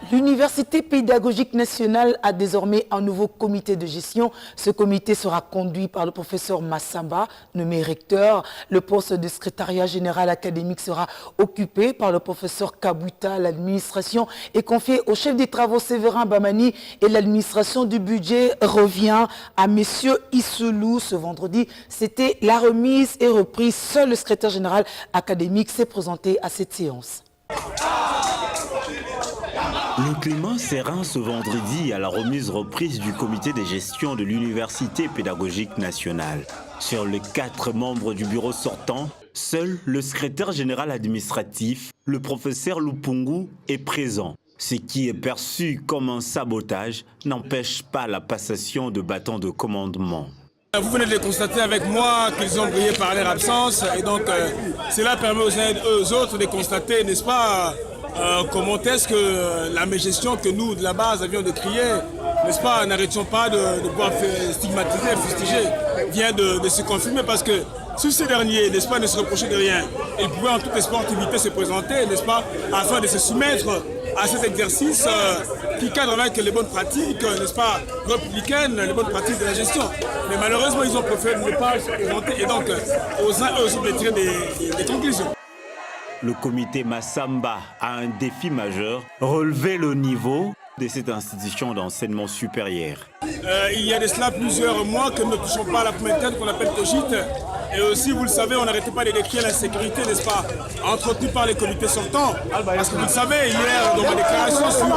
L'Université pédagogique nationale a désormais un nouveau comité de gestion. Ce comité sera conduit par le professeur Massamba, nommé recteur. Le poste de secrétariat général académique sera occupé par le professeur Kabuta. L'administration est confiée au chef des travaux Séverin Bamani et l'administration du budget revient à messieurs Issoulou. Ce vendredi, c'était la remise et reprise. Seul le secrétaire général académique s'est présenté à cette séance. Le climat serein ce vendredi à la remise-reprise du comité de gestion de l'Université pédagogique nationale. Sur les 4 membres du bureau sortant, seul le secrétaire général administratif, le professeur Lupungu, est présent. Ce qui est perçu comme un sabotage n'empêche pas la passation de bâton de commandement. Vous venez de les constater avec moi qu'ils ont brillé par leur absence et donc cela permet aux uns et aux autres de constater, n'est-ce pas, comment est-ce que la mégestion que nous, de la base, avions de crier, n'est-ce pas, n'arrêtions pas de pouvoir stigmatiser, fustiger, vient de se confirmer parce que si ces derniers, n'est-ce pas, ne se reprochaient de rien, ils pouvaient en toute sportivité se présenter, n'est-ce pas, afin de se soumettre à cet exercice qui cadre avec les bonnes pratiques, n'est-ce pas, républicaines, les bonnes pratiques de la gestion. Mais malheureusement, ils ont préféré ne pas se présenter et donc aux uns et aux autres de tirer des conclusions. Le comité Massamba a un défi majeur, relever le niveau de cette institution d'enseignement supérieur. Il y a de cela plusieurs mois que nous ne touchons pas à la première tête qu'on appelle cogite. Et aussi, vous le savez, on n'arrêtait pas de décrire l'insécurité, n'est-ce pas, entretenue par les comités sortants. Parce que vous le savez, hier, dans ma déclaration sur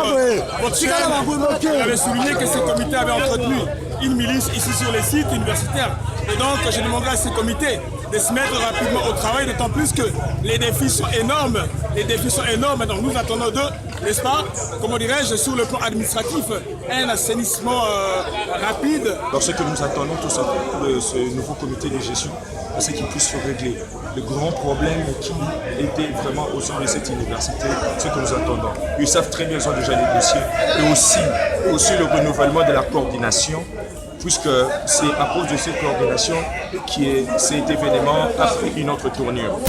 votre chaîne, j'avais souligné que ces comités avaient entretenu une milice ici sur les sites universitaires. Et donc, je demanderai à ces comités de se mettre rapidement au travail, d'autant plus que les défis sont énormes. Les défis sont énormes, donc nous attendons d'eux, n'est-ce pas, comment dirais-je, sur le plan administratif, un assainissement rapide. Alors ce que nous attendons tout simplement de ce nouveau comité de gestion, c'est qu'il puisse régler le grand problème qui était vraiment au sein de cette université, ce que nous attendons. Ils savent très bien, ils ont déjà négocié, et aussi le renouvellement de la coordination, puisque c'est à cause de cette coordination que cet événement a pris une autre tournure.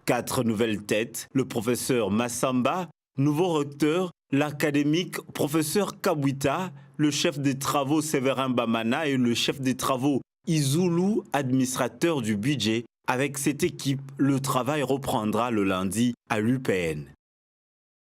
4 nouvelles têtes, le professeur Massamba, nouveau recteur, l'académique professeur Kabuta, le chef des travaux Séverin Bamana et le chef des travaux Issoulou, administrateur du budget. Avec cette équipe, le travail reprendra le lundi à l'UPN.